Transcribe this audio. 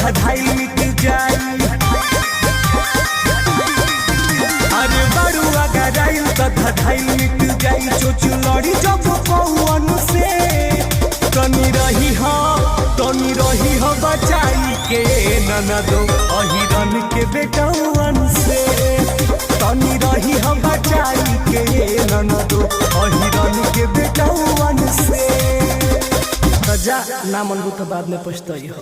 धधाई मिट जाई। अरे बड़ू अगर आइल तो धधाई मिट जाई। चोचू लड़ी जब पौवन से तनी रही हो बचाई के ननदो अहिरन के बेटौवन से। तनी रही हो बचाई के ननदो अहिरन के बेटौवन से। जा ना मनबू तो बाद में पछताई हो।